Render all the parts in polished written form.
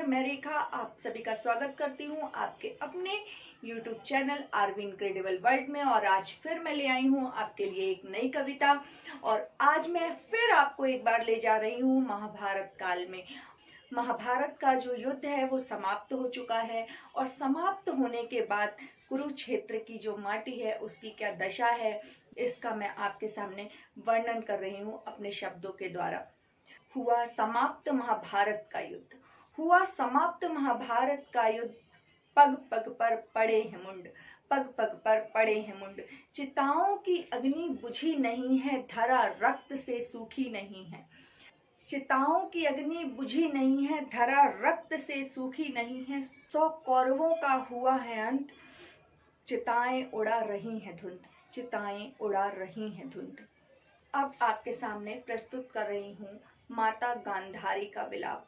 नमस्कार, मैं रेखा आप सभी का स्वागत करती हूँ आपके अपने YouTube channel RV incredible world में। और आज फिर मैं ले आई हूँ आपके लिए एक नई कविता। और आज मैं फिर आपको एक बार ले जा रही हूँ महाभारत काल में। महाभारत का जो युद्ध है वो समाप्त हो चुका है और समाप्त होने के बाद कुरुक्षेत्र की जो माटी है उसकी क्या दशा है, इसका मैं आपके सामने वर्णन कर रही हूँ अपने शब्दों के द्वारा। हुआ समाप्त महाभारत का युद्ध, हुआ समाप्त महाभारत का युद्ध। पग पग पर पड़े हैं मुंड, पग पग पर पड़े हैं मुंड। चिताओं की अग्नि बुझी नहीं है, धरा रक्त से सूखी नहीं है। चिताओं की अग्नि बुझी नहीं है, धरा रक्त से सूखी नहीं है। 100 कौरवों का हुआ है अंत, चिताएं उड़ा रही हैं धुंध, चिताएं उड़ा रही हैं धुंध। अब आपके सामने प्रस्तुत कर रही हूँ माता गांधारी का विलाप।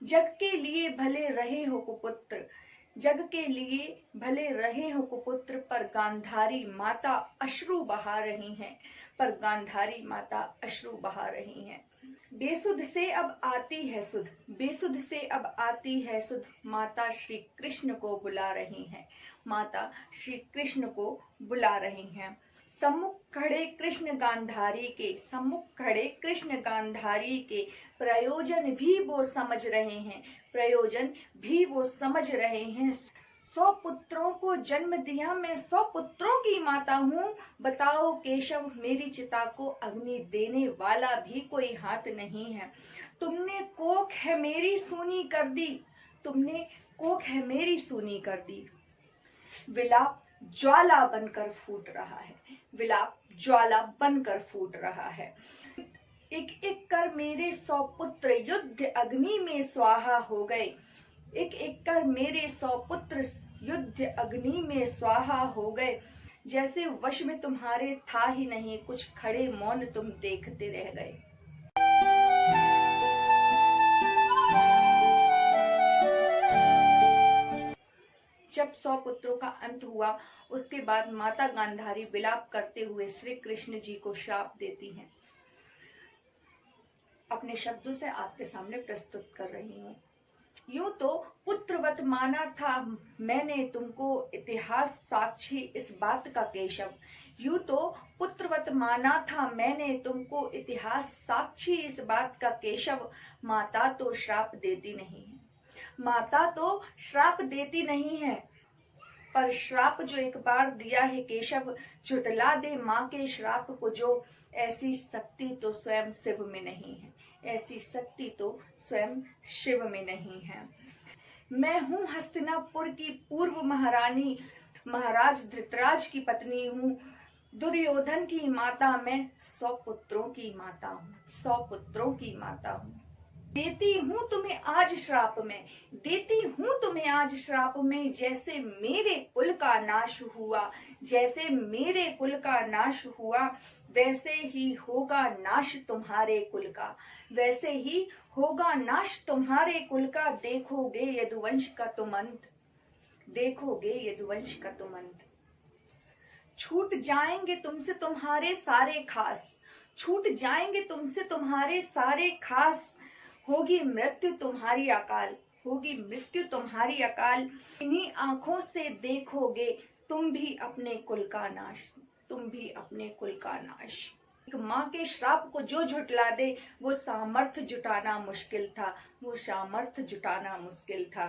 जग के लिए भले रहे हो कुपुत्र, जग के लिए भले रहे हो कुपुत्र, पर गांधारी माता अश्रु बहा रही हैं, पर गांधारी माता अश्रु बहा रही हैं। बेसुध से अब आती है सुध, बेसुध से अब आती है सुध। माता श्री कृष्ण को बुला रही हैं, माता श्री कृष्ण को बुला रही हैं। सम्मुख खड़े कृष्ण गांधारी के, सम्मुख खड़े कृष्ण गांधारी के, प्रयोजन भी वो समझ रहे हैं, प्रयोजन भी वो समझ रहे हैं। 100 पुत्रों को जन्म दिया मैं, 100 पुत्रों की माता हूँ। बताओ केशव, मेरी चिता को अग्नि देने वाला भी कोई हाथ नहीं है। तुमने कोख है मेरी सूनी कर दी, तुमने कोख है मेरी सूनी कर दी। विलाप ज्वाला बनकर फूट रहा है, विलाप ज्वाला बनकर फूट रहा है। एक एक कर मेरे 100 पुत्र युद्ध अग्नि में स्वाहा हो गए, एक एक कर मेरे 100 पुत्र युद्ध अग्नि में स्वाहा हो गए। जैसे वश में तुम्हारे था ही नहीं कुछ, खड़े मौन तुम देखते रह गए। जब 100 पुत्रों का अंत हुआ उसके बाद माता गांधारी विलाप करते हुए श्री कृष्ण जी को श्राप देती हैं। अपने शब्दों से आपके सामने प्रस्तुत कर रही हूँ। यूं तो पुत्रवत माना था मैंने तुमको, इतिहास साक्षी इस बात का केशव। यूं तो पुत्रवत माना था मैंने तुमको, इतिहास साक्षी इस बात का केशव। माता तो श्राप देती नहीं है, माता तो श्राप देती नहीं है, पर श्राप जो एक बार दिया है केशव, झुटला दे माँ के श्राप को जो। ऐसी शक्ति तो स्वयं शिव में नहीं है, ऐसी शक्ति तो स्वयं शिव में नहीं है। मैं हूँ हस्तिनापुर की पूर्व महारानी, महाराज धृतराज की पत्नी हूँ। दुर्योधन की माता मैं, 100 पुत्रों की माता हूँ, 100 पुत्रों की माता हूँ। देती हूँ तुम्हें आज श्राप में, देती हूँ तुम्हें आज श्राप में। जैसे मेरे कुल का नाश हुआ, जैसे मेरे कुल का नाश हुआ, वैसे ही होगा नाश तुम्हारे कुल का, वैसे ही होगा नाश तुम्हारे कुल का। देखोगे यदुवंश का तुम अंत, देखोगे यदुवंश का तुम अंत। छूट जाएंगे तुमसे तुम्हारे सारे खास, छूट जाएंगे तुमसे तुम्हारे सारे खास। होगी मृत्यु तुम्हारी अकाल, होगी मृत्यु तुम्हारी अकाल। इन्हीं आंखों से देखोगे तुम भी अपने कुल का नाश, तुम भी अपने कुल का नाश। एक माँ के श्राप को जो झुटला दे वो सामर्थ्य जुटाना मुश्किल था, वो सामर्थ्य जुटाना मुश्किल था।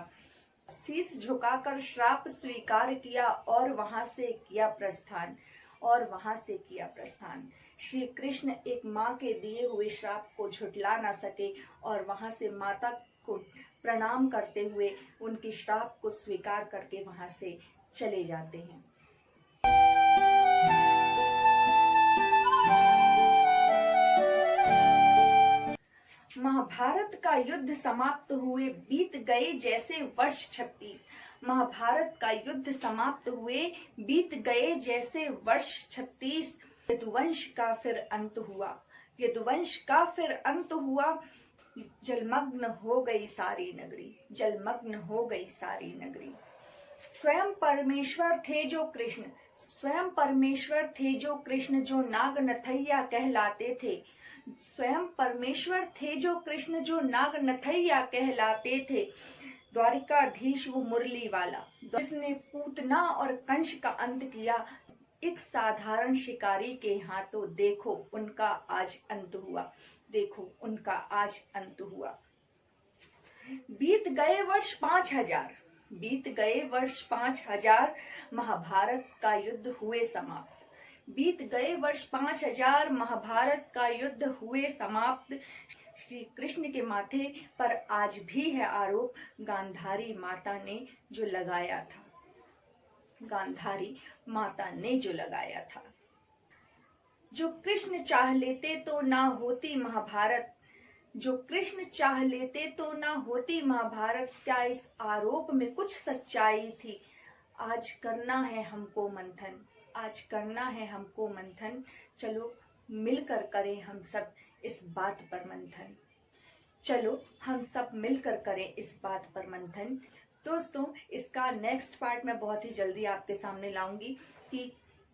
शीश झुकाकर श्राप स्वीकार किया और वहां से किया प्रस्थान, और वहां से किया प्रस्थान। श्री कृष्ण एक माँ के दिए हुए श्राप को झुटला ना सके और वहां से माता को प्रणाम करते हुए उनके श्राप को स्वीकार करके वहां से चले जाते हैं। महाभारत का युद्ध समाप्त हुए बीत गए जैसे वर्ष 36, महाभारत का युद्ध समाप्त हुए बीत गए जैसे वर्ष 36। यदुवंश का फिर अंत हुआ, यदुवंश का फिर अंत हुआ। जलमग्न हो गई सारी नगरी, जलमग्न हो गई सारी नगरी। स्वयं परमेश्वर थे जो कृष्ण, स्वयं परमेश्वर थे जो कृष्ण, जो नाग नथैया कहलाते थे। स्वयं परमेश्वर थे जो कृष्ण, जो नाग नथैया कहलाते थे। द्वारिकाधीश वो मुरली वाला, जिसने पूतना और कंस का अंत किया एक साधारण शिकारी के हाथों। देखो उनका आज अंत हुआ, देखो उनका आज अंत हुआ। बीत गए वर्ष 5000, बीत गए वर्ष 5000, महाभारत का युद्ध हुए समाप्त। बीत गए वर्ष 5000, महाभारत का युद्ध हुए समाप्त। श्री कृष्ण के माथे पर आज भी है आरोप, गांधारी माता ने जो लगाया था, गांधारी माता ने जो लगाया था। जो कृष्ण चाह लेते तो ना होती महाभारत, जो कृष्ण चाह लेते तो ना होती महाभारत। क्या इस आरोप में कुछ सच्चाई थी? आज करना है हमको मंथन, आज करना है हमको मंथन। चलो मिलकर करें हम सब इस बात पर मंथन, चलो हम सब मिलकर करें इस बात पर मंथन। दोस्तों, इसका नेक्स्ट पार्ट मैं बहुत ही जल्दी आपके सामने लाऊंगी कि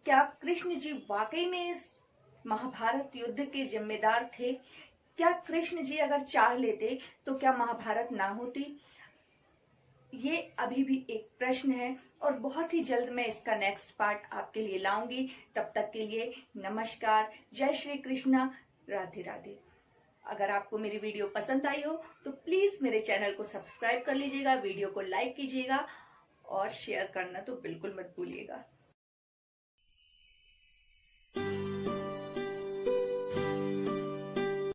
क्या कृष्ण जी वाकई में इस महाभारत युद्ध के जिम्मेदार थे? क्या कृष्ण जी अगर चाह लेते तो क्या महाभारत ना होती? ये अभी भी एक प्रश्न है और बहुत ही जल्द मैं इसका नेक्स्ट पार्ट आपके लिए लाऊंगी। तब तक के लिए नमस्कार, जय श्री कृष्णा, राधे राधे। अगर आपको मेरी वीडियो पसंद आई हो तो प्लीज मेरे चैनल को सब्सक्राइब कर लीजिएगा, वीडियो को लाइक कीजिएगा और शेयर करना तो बिल्कुल मत भूलिएगा।